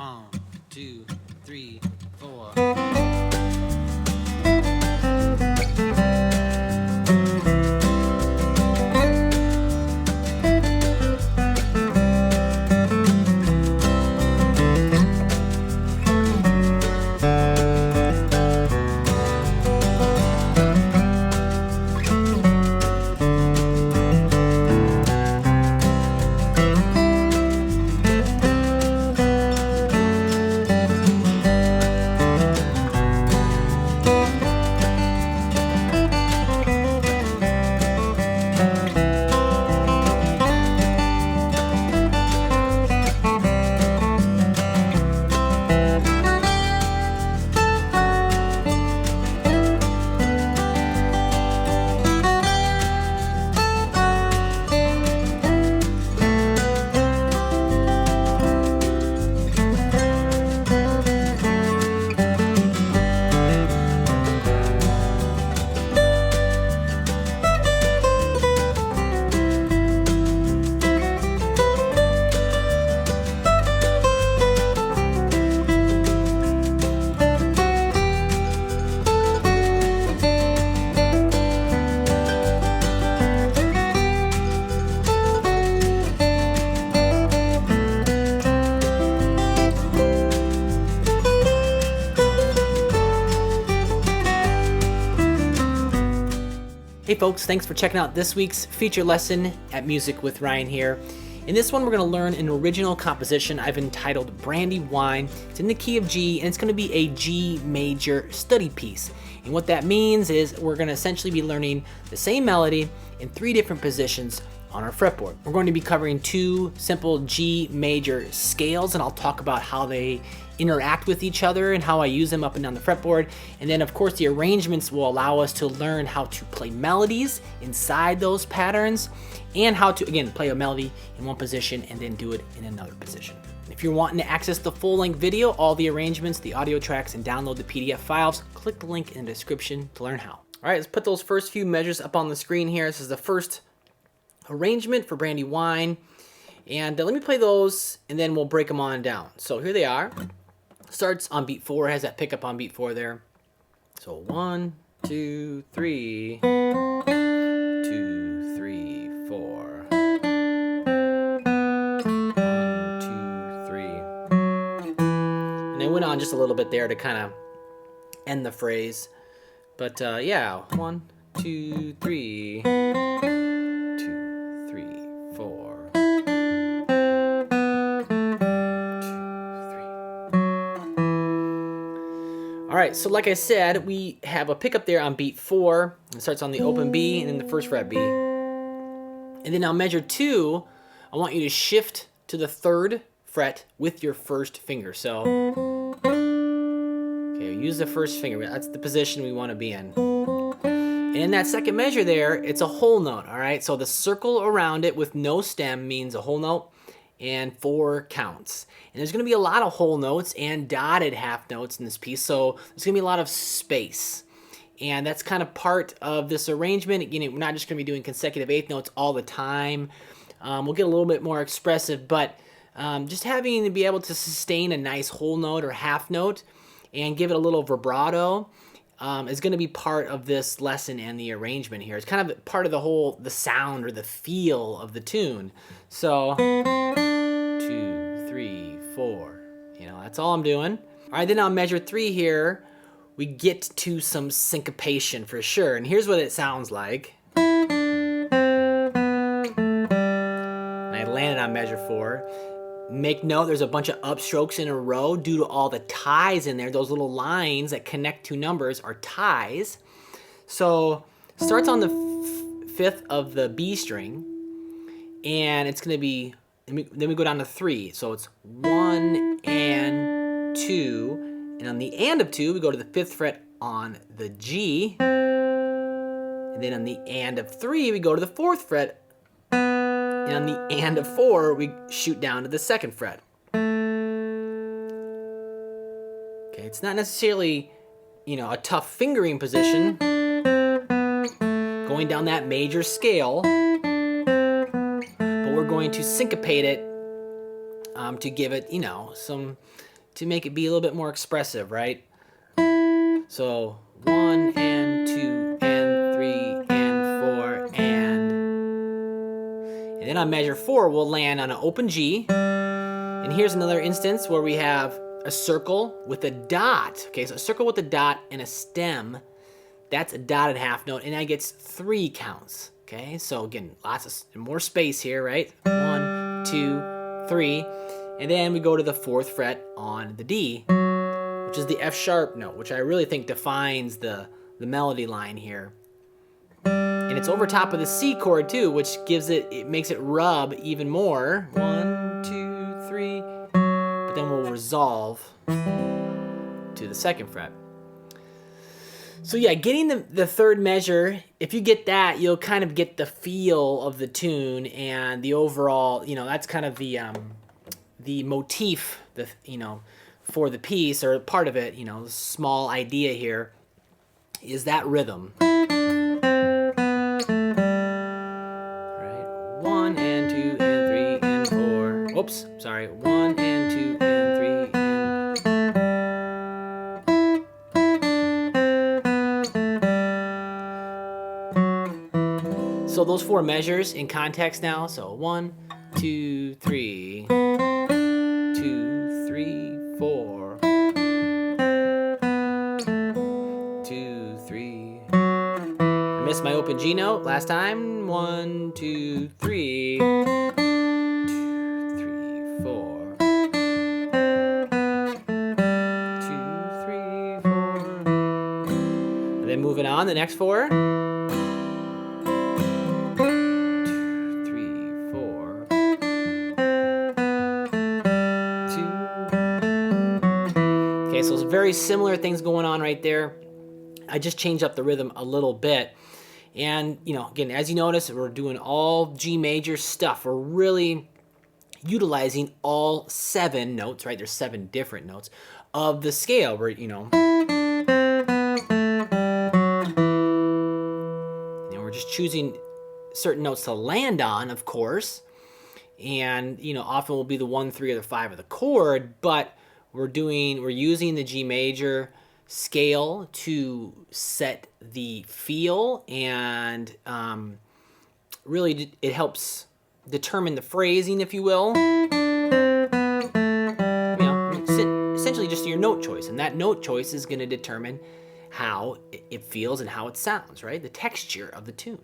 1, 2, 3, 4. Hey folks, thanks for checking out this week's feature lesson at Music with Ryan here. In this one, we're going to learn an original composition I've entitled Brandi Wine. It's in the key of G, and it's going to be a G major study piece. And what that means is we're going to essentially be learning the same melody in 3 different positions on our fretboard. We're going to be covering 2 simple G major scales, and I'll talk about how they interact with each other and how I use them up and down the fretboard. And then of course the arrangements will allow us to learn how to play melodies inside those patterns and how to, again, play a melody in one position and then do it in another position. If you're wanting to access the full-length video, all the arrangements, the audio tracks, and download the PDF files, click the link in the description to learn how. All right, let's put those first few measures up on the screen here. This is the first arrangement for Brandi Wine. And let me play those and then we'll break them on down. So here they are. Starts on beat 4, has that pickup on beat 4 there. So 1, 2, 3, 2, 3, 4. 1, 2, 3. And I went on just a little bit there to kind of end the phrase. But yeah, 1, 2, 3, 2, 3, 4. All right, so like I said, we have a pickup there on beat 4. It starts on the open B and then the first fret B. And then on measure 2, I want you to shift to the 3rd fret with your first finger. So, okay, use the first finger. That's the position we want to be in. And in that second measure there, it's a whole note, all right? So the circle around it with no stem means a whole note and 4 counts. And there's gonna be a lot of whole notes and dotted half notes in this piece, so there's gonna be a lot of space. And that's kind of part of this arrangement. Again, we're not just gonna be doing consecutive 8th notes all the time. We'll get a little bit more expressive, but just having to be able to sustain a nice whole note or half note and give it a little vibrato is gonna be part of this lesson and the arrangement here. It's kind of part of the sound or the feel of the tune. So, 2, 3, 4. You know, that's all I'm doing. All right, then on measure 3 here, we get to some syncopation for sure. And here's what it sounds like. And I landed on measure 4. Make note, there's a bunch of upstrokes in a row due to all the ties in there. Those little lines that connect 2 numbers are ties. So, starts on the 5th of the B string, and it's gonna be, then we go down to 3. So it's 1 and 2, and on the and of 2, we go to the 5th fret on the G, and then on the and of 3, we go to the 4th fret, and on the and of 4, we shoot down to the 2nd fret. Okay, it's not necessarily, you know, a tough fingering position, going down that major scale, but we're going to syncopate it to give it, you know, some to make it be a little bit more expressive, right? So 1 and 2 and 3 and 4 and then on measure 4 we'll land on an open G. And here's another instance where we have a circle with a dot. Okay, so a circle with a dot and a stem. That's a dotted half note, and that gets 3 counts. Okay, so again, lots of more space here, right? 1, 2, 3, and then we go to the 4th fret on the D, which is the F sharp note, which I really think defines the melody line here. And it's over top of the C chord too, which it makes it rub even more. 1, 2, 3, but then we'll resolve to the 2nd fret. So yeah, getting the 3rd measure, if you get that, you'll kind of get the feel of the tune and the overall, that's kind of the motif, for the piece, or part of it, the small idea here is that rhythm. Right? 1 and 2 and 3 and 4. Oops, sorry. 1 and 2 and 3 and... So those 4 measures in context now. So 1, 2, 3, 2, 3, 4, 2, 3. I missed my open G note last time. 1, 2, 3, 2, 3, 4, 2, 3, 4. And then moving on, the next 4. So it's very similar things going on right there. I just changed up the rhythm a little bit. And, again, as you notice, we're doing all G major stuff. We're really utilizing all 7 notes, right? There's 7 different notes of the scale. We're, we're just choosing certain notes to land on, of course. And, often will be the 1, 3, or the 5 of the chord, but we're using the G major scale to set the feel, and really it helps determine the phrasing, if you will. Essentially just your note choice, and that note choice is going to determine how it feels and how it sounds, right? The texture of the tune.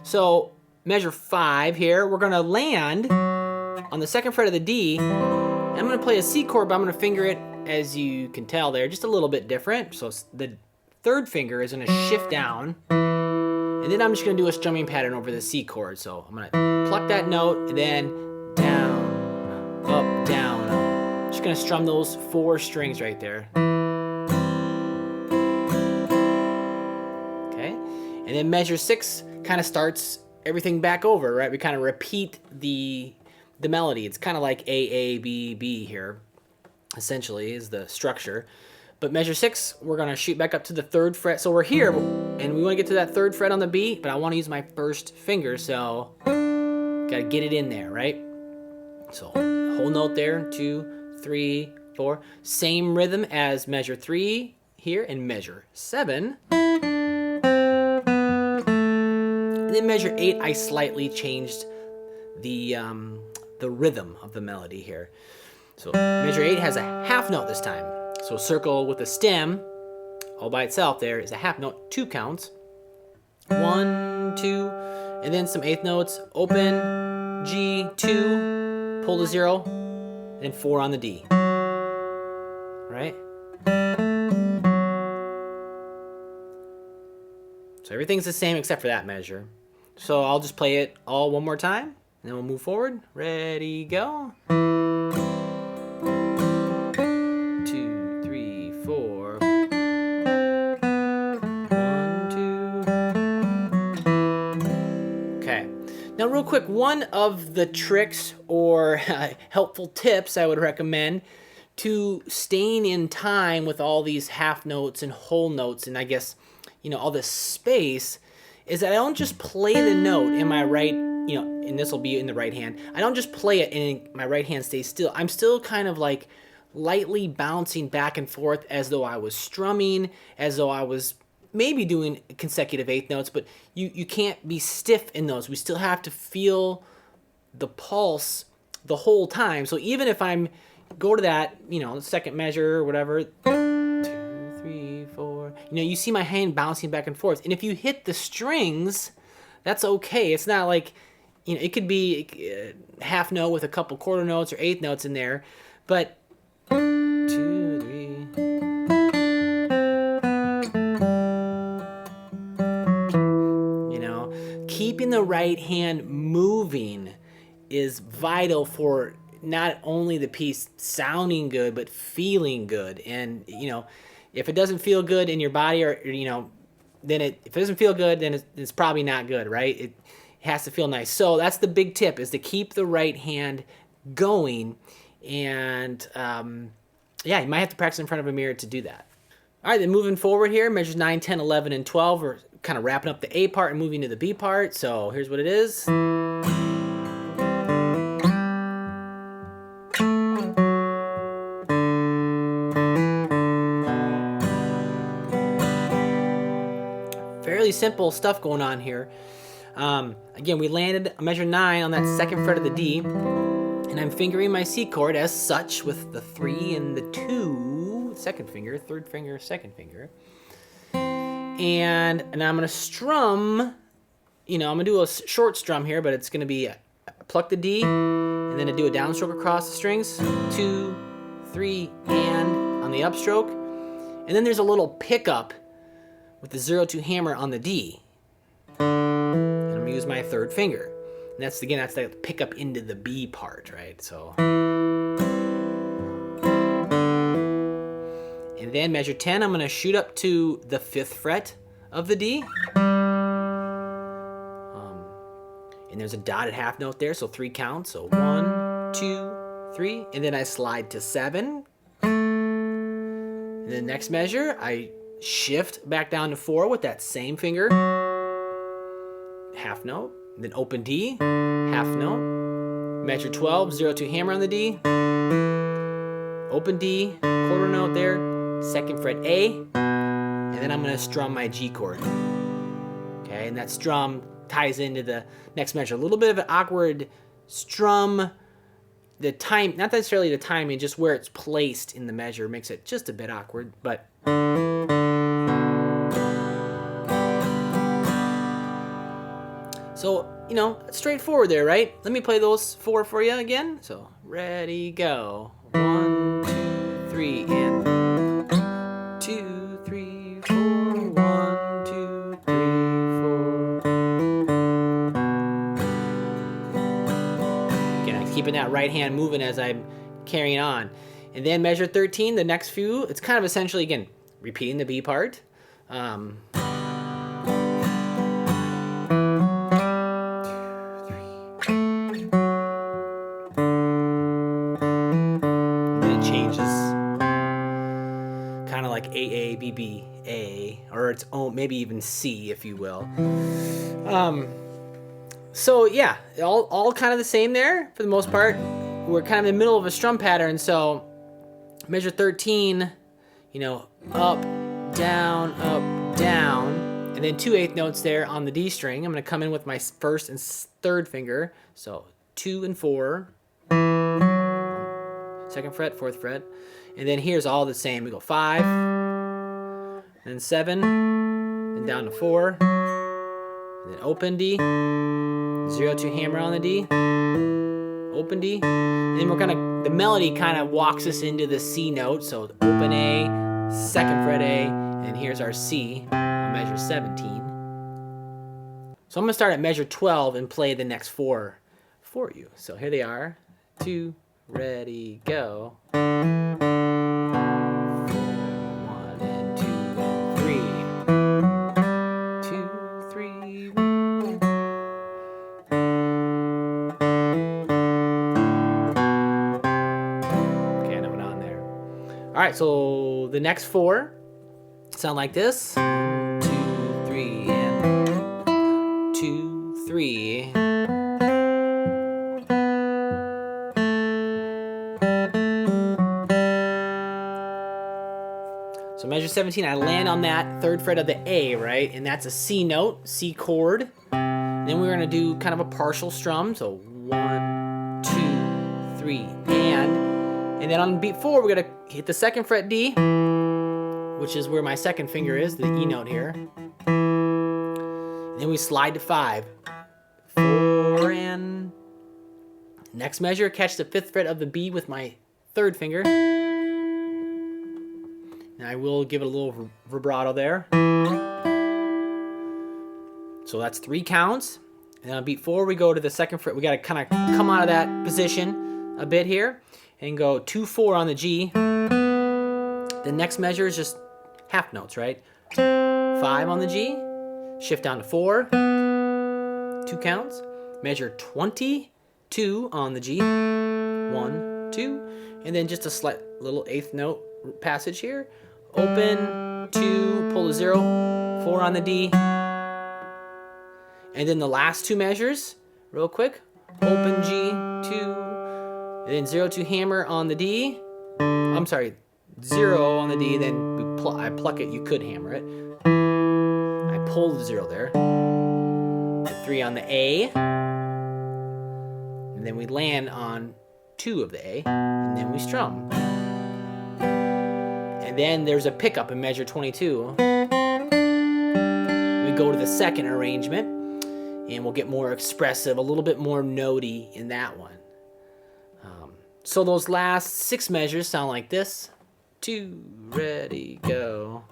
So measure 5 here, we're going to land on the 2nd fret of the D. I'm going to play a C chord, but I'm going to finger it, as you can tell there, just a little bit different. So the 3rd finger is going to shift down, and then I'm just going to do a strumming pattern over the C chord. So I'm going to pluck that note, and then down, up, down, up. Just going to strum those 4 strings right there. Okay, and then measure 6 kind of starts everything back over, right? We kind of repeat the melody. It's kind of like A, B, B here, essentially, is the structure. But measure 6, we're going to shoot back up to the 3rd fret. So we're here, and we want to get to that 3rd fret on the B, but I want to use my 1st finger, so got to get it in there, right? So whole note there, 2, 3, 4. Same rhythm as measure 3 here and measure 7. And then measure 8, I slightly changed the rhythm of the melody here. So measure 8 has a half note this time. So a circle with a stem all by itself there is a half note, 2 counts. 1, 2, and then some 8th notes. Open, G, 2, pull to 0, and 4 on the D. Right? So everything's the same except for that measure. So I'll just play it all one more time, and then we'll move forward. Ready, go. 2, 3, 4. 1, 2. Okay. Now real quick, one of the tricks or helpful tips I would recommend to staying in time with all these half notes and whole notes, and I guess, all this space, is that I don't just play the note in my right, and this will be in the right hand. I don't just play it and my right hand stays still. I'm still kind of like lightly bouncing back and forth as though I was strumming, as though I was maybe doing consecutive eighth notes, but you can't be stiff in those. We still have to feel the pulse the whole time. So even if I'm go to that, second measure or whatever, 2, 3, 4, you see my hand bouncing back and forth. And if you hit the strings, that's okay. It's not like, it could be half note with a couple quarter notes or eighth notes in there, but 2, 3. Keeping the right hand moving is vital for not only the piece sounding good, but feeling good. And, if it doesn't feel good in your body or, then if it doesn't feel good, then it's probably not good, right? It has to feel nice. So that's the big tip, is to keep the right hand going. And, you might have to practice in front of a mirror to do that. All right, then moving forward here, measures 9, 10, 11, and 12. We're kind of wrapping up the A part and moving to the B part. So here's what it is. Fairly simple stuff going on here. Again, we landed a measure 9 on that second fret of the D, and I'm fingering my C chord as such with the 3 and the 2, second finger, third finger, second finger. And I'm going to strum, I'm going to do a short strum here, but it's going to be pluck the D, and then I do a downstroke across the strings, 2, 3, and on the upstroke. And then there's a little pickup with the 0-2 hammer on the D. And I'm going to use my third finger. And that's the pickup into the B part, right? So. And then measure 10, I'm going to shoot up to the 5th fret of the D. And there's a dotted half note there, so 3 counts. So 1, 2, 3. And then I slide to 7. And then next measure, I shift back down to 4 with that same finger. Half note. And then open D, half note. Measure 12, 0-2 hammer on the D. Open D, quarter note there. Second fret A, and then I'm going to strum my G chord. Okay, and that strum ties into the next measure. A little bit of an awkward strum. The time, not necessarily the timing, just where it's placed in the measure makes it just a bit awkward, but. So, straightforward there, right? Let me play those 4 for you again. So, ready, go. 1, 2, 3, and 2, 3, 4, 1, 2, 3, 4. Again, I'm keeping that right hand moving as I'm carrying on. And then measure 13, the next few, it's kind of essentially, again, repeating the B part. A, B, B, A, or its own, maybe even C, if you will. So yeah, all kind of the same there for the most part. We're kind of in the middle of a strum pattern, so measure 13, up, down, and then 2 eighth notes there on the D string. I'm going to come in with my first and third finger, so 2 and 4, second fret, fourth fret, and then here's all the same. We go 5, then 7, then down to 4, and then open D, 0-2 hammer on the D, open D, and then the melody kind of walks us into the C note, so open A, second fret A, and here's our C on measure 17. So I'm going to start at measure 12 and play the next 4 for you. So here they are. 2, ready, go. 4, 1 and 2 and 3. 2, 3, 1. Okay, and I went on there. All right, so the next 4 sound like this. 2, 3, and 2, 3. So measure 17, I land on that 3rd fret of the A, right? And that's a C note, C chord. Then we're gonna do kind of a partial strum. So 1, 2, 3, and then on beat 4, we're gonna hit the 2nd fret D, which is where my 2nd finger is, the E note here. And then we slide to 5, 4, and next measure, catch the 5th fret of the B with my 3rd finger. And I will give it a little vibrato there. So that's 3 counts. And on beat 4, we go to the 2nd fret. We gotta kind of come out of that position a bit here and go 2, 4 on the G. The next measure is just half notes, right? 5 on the G, shift down to 4, 2 counts. Measure 22 on the G, 1, 2, and then just a slight little 8th note passage here. Open, 2, pull to 0, 4 on the D. And then the last 2 measures, real quick. Open G, 2, and then 0, 2 hammer on the D. I'm sorry, 0 on the D, then I pluck it, you could hammer it. I pull the 0 there. And 3 on the A. And then we land on 2 of the A, and then we strum. And then there's a pickup in measure 22. We go to the 2nd arrangement, and we'll get more expressive, a little bit more notey in that one. So those last 6 measures sound like this. 2, ready, go.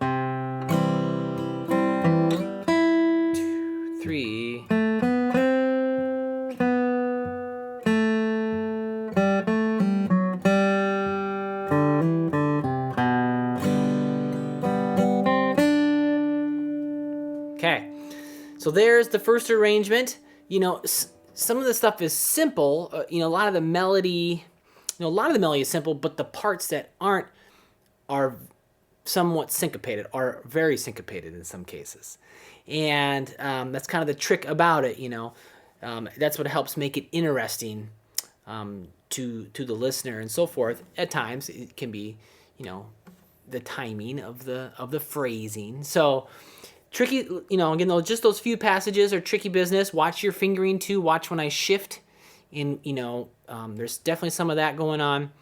2, 3. Okay, so there's the first arrangement. You know, some of the stuff is simple. You know, a lot of the melody is simple, but the parts that aren't are somewhat syncopated, are very syncopated in some cases. And that's kind of the trick about it, you know. That's what helps make it interesting to the listener and so forth. At times, it can be, you know, the timing of the phrasing. So tricky, you know, again, just those few passages are tricky business. Watch your fingering too. Watch when I shift. And, you know, there's definitely some of that going on.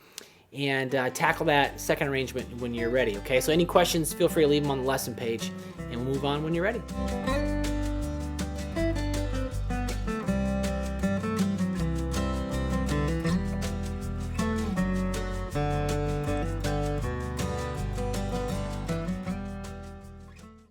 And tackle that 2nd arrangement when you're ready, okay? So any questions, feel free to leave them on the lesson page, and we'll move on when you're ready.